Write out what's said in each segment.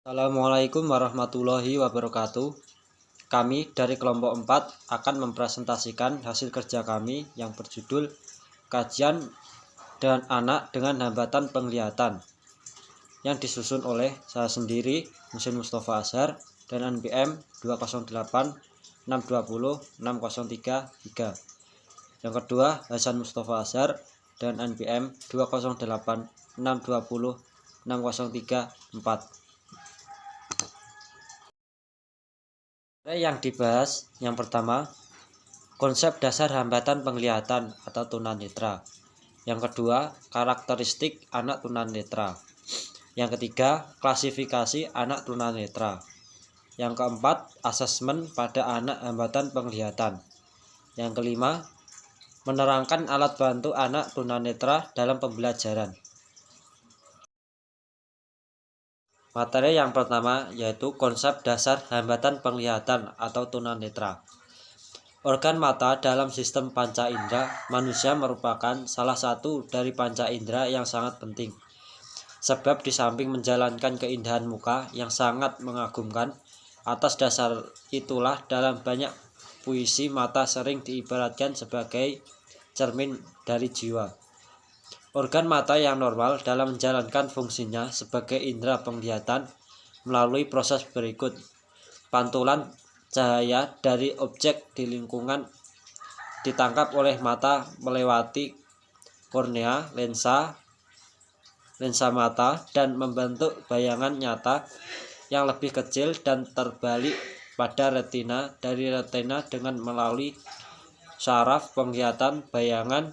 Assalamualaikum warahmatullahi wabarakatuh. Kami dari kelompok 4 akan mempresentasikan hasil kerja kami yang berjudul Kajian dan Anak dengan Hambatan Penglihatan, yang disusun oleh saya sendiri, Musin Mustafa Azhar, dan NPM 208620603. Yang kedua, Hasan Mustafa Azhar dan NPM 208620603. Yang dibahas yang pertama, konsep dasar hambatan penglihatan atau tunanetra. Yang kedua, karakteristik anak tunanetra. Yang ketiga, klasifikasi anak tunanetra. Yang keempat, asesmen pada anak hambatan penglihatan. Yang kelima, menerangkan alat bantu anak tunanetra dalam pembelajaran. Materi yang pertama yaitu konsep dasar hambatan penglihatan atau tunanetra. Organ mata dalam sistem panca indera manusia merupakan salah satu dari panca indera yang sangat penting. Sebab di samping menjalankan keindahan muka yang sangat mengagumkan, atas dasar itulah dalam banyak puisi mata sering diibaratkan sebagai cermin dari jiwa. Organ mata yang normal dalam menjalankan fungsinya sebagai indera penglihatan melalui proses berikut. Pantulan cahaya dari objek di lingkungan ditangkap oleh mata melewati kornea, lensa mata, dan membentuk bayangan nyata yang lebih kecil dan terbalik pada retina. Dari retina dengan melalui saraf penglihatan bayangan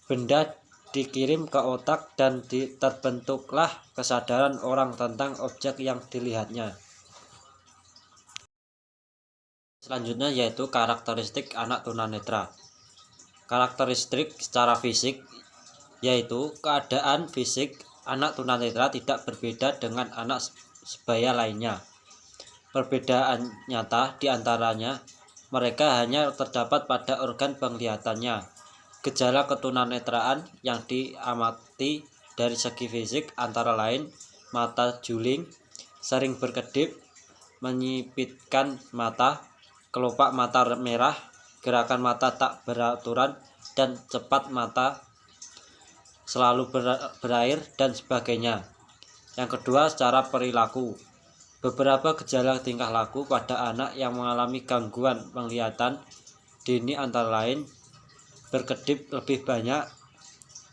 benda dikirim ke otak dan terbentuklah kesadaran orang tentang objek yang dilihatnya. Selanjutnya yaitu karakteristik anak tunanetra. Karakteristik secara fisik yaitu keadaan fisik anak tunanetra tidak berbeda dengan anak sebaya lainnya. Perbedaan nyata diantaranya mereka hanya terdapat pada organ penglihatannya. Gejala ketunanetraan yang diamati dari segi fisik antara lain mata juling, sering berkedip, menyipitkan mata, kelopak mata merah, gerakan mata tak beraturan, dan cepat mata selalu berair, dan sebagainya. Yang kedua, secara perilaku. Beberapa gejala tingkah laku pada anak yang mengalami gangguan penglihatan dini antara lain berkedip lebih banyak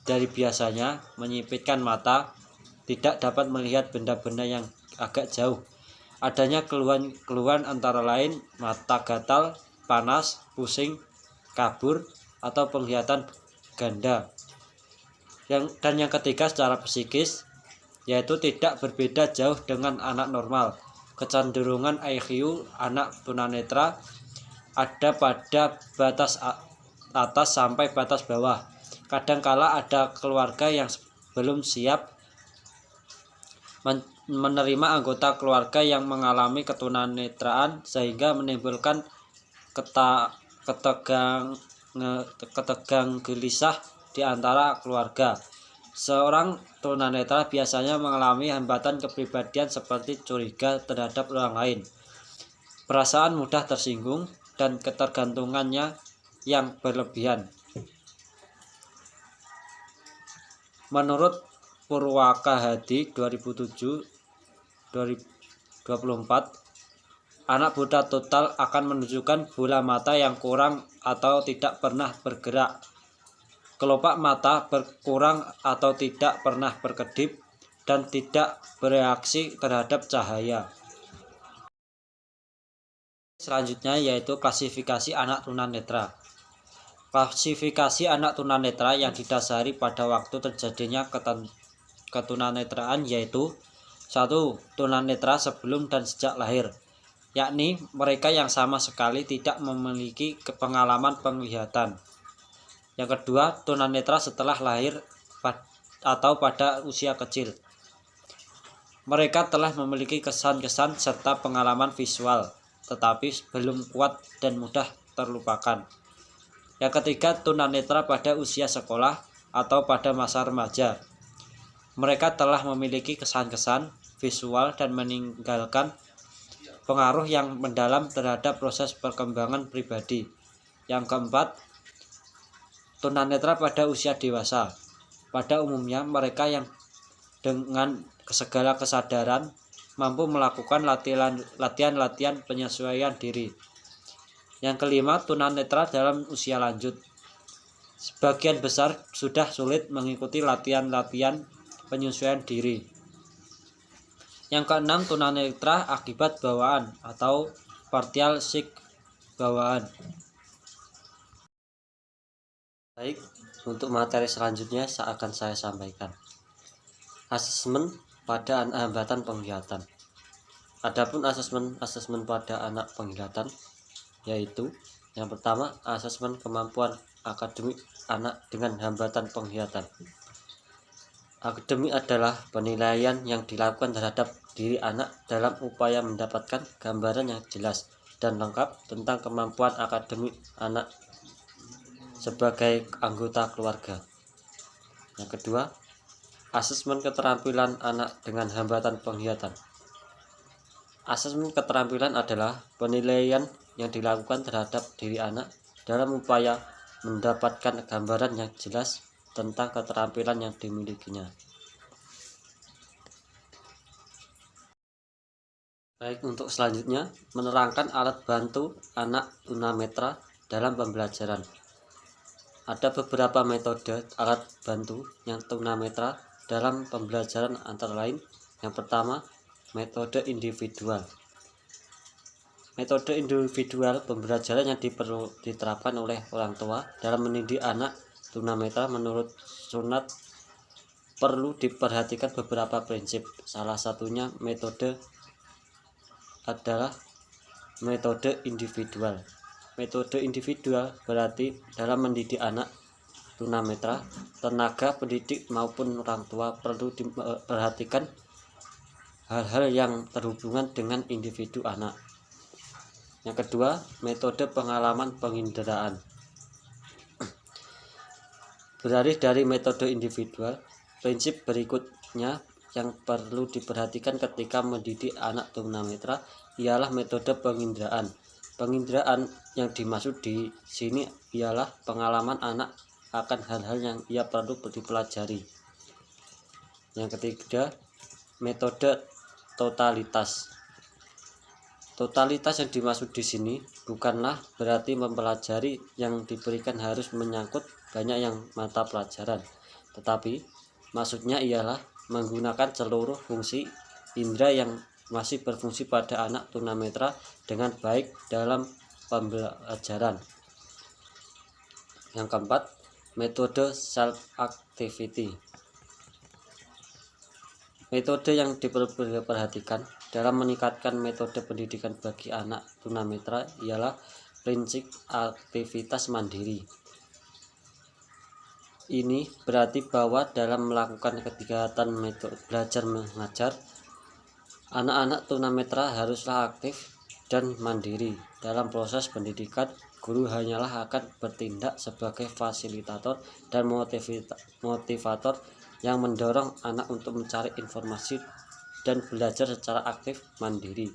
dari biasanya, menyipitkan mata, tidak dapat melihat benda-benda yang agak jauh. Adanya keluhan antara lain mata gatal, panas, pusing, kabur, atau penglihatan ganda. Dan yang ketiga secara psikis, yaitu tidak berbeda jauh dengan anak normal. Kecenderungan IQ anak tunanetra ada pada batas atas sampai batas bawah. Kadangkala ada keluarga yang belum siap menerima anggota keluarga yang mengalami ketunanetraan sehingga menimbulkan ketegang gelisah di antara keluarga. Seorang tunanetra biasanya mengalami hambatan kepribadian seperti curiga terhadap orang lain, perasaan mudah tersinggung, dan ketergantungannya yang berlebihan. Menurut Purwaka Hadi 2007-2024, anak buta total akan menunjukkan bola mata yang kurang atau tidak pernah bergerak, kelopak mata berkurang atau tidak pernah berkedip, dan tidak bereaksi terhadap cahaya. Selanjutnya yaitu klasifikasi anak tunanetra. Klasifikasi anak tunanetra yang didasari pada waktu terjadinya ketunanetraan yaitu 1. Tunanetra sebelum dan sejak lahir, yakni mereka yang sama sekali tidak memiliki pengalaman penglihatan. Yang kedua, tunanetra setelah lahir atau pada usia kecil. Mereka telah memiliki kesan-kesan serta pengalaman visual, tetapi belum kuat dan mudah terlupakan. Yang ketiga, tunanetra pada usia sekolah atau pada masa remaja. Mereka telah memiliki kesan-kesan visual dan meninggalkan pengaruh yang mendalam terhadap proses perkembangan pribadi. Yang keempat, tunanetra pada usia dewasa. Pada umumnya mereka yang dengan segala kesadaran mampu melakukan latihan penyesuaian diri. Yang kelima, tunanetra dalam usia lanjut. Sebagian besar sudah sulit mengikuti latihan penyesuaian diri. Yang keenam, tunanetra akibat bawaan atau partial sick bawaan. Baik, untuk materi selanjutnya akan saya sampaikan. Asesmen pada hambatan penglihatan. Adapun asesmen pada anak penglihatan yaitu yang pertama, asesmen kemampuan akademik anak dengan hambatan penglihatan. Akademik adalah penilaian yang dilakukan terhadap diri anak dalam upaya mendapatkan gambaran yang jelas dan lengkap tentang kemampuan akademik anak sebagai anggota keluarga. Yang kedua, asesmen keterampilan anak dengan hambatan penglihatan. Asesmen keterampilan adalah penilaian yang dilakukan terhadap diri anak dalam upaya mendapatkan gambaran yang jelas tentang keterampilan yang dimilikinya. Baik, untuk selanjutnya, menerangkan alat bantu anak tunanetra dalam pembelajaran. Ada beberapa metode alat bantu yang tunanetra dalam pembelajaran antara lain. Yang pertama, metode individual. Metode individual pembelajaran yang diterapkan oleh orang tua dalam mendidik anak tunanetra menurut Sunat perlu diperhatikan beberapa prinsip. Salah satunya adalah metode individual. Metode individual berarti dalam mendidik anak tunanetra, tenaga pendidik maupun orang tua perlu diperhatikan hal-hal yang terhubungan dengan individu anak. Yang kedua, metode pengalaman penginderaan. Beralih dari metode individual, prinsip berikutnya yang perlu diperhatikan ketika mendidik anak tunanetra ialah metode penginderaan. Penginderaan yang dimaksud di sini ialah pengalaman anak akan hal-hal yang ia perlu dipelajari. Yang ketiga, metode totalitas. Totalitas yang dimaksud di sini bukanlah berarti mempelajari yang diberikan harus menyangkut banyak yang mata pelajaran, tetapi maksudnya ialah menggunakan seluruh fungsi indera yang masih berfungsi pada anak tunanetra dengan baik dalam pembelajaran. Yang keempat, metode self activity. Metode yang diperhatikan dalam meningkatkan metode pendidikan bagi anak tunanetra ialah prinsip aktivitas mandiri. Ini berarti bahwa dalam melakukan kegiatan metode belajar mengajar, anak-anak tunanetra haruslah aktif dan mandiri. Dalam proses pendidikan, guru hanyalah akan bertindak sebagai fasilitator dan motivator yang mendorong anak untuk mencari informasi dan belajar secara aktif mandiri.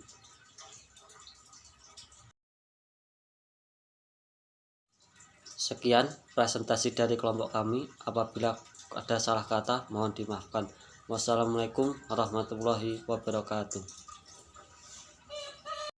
Sekian presentasi dari kelompok kami. Apabila ada salah kata, mohon dimaafkan. Wassalamualaikum warahmatullahi wabarakatuh.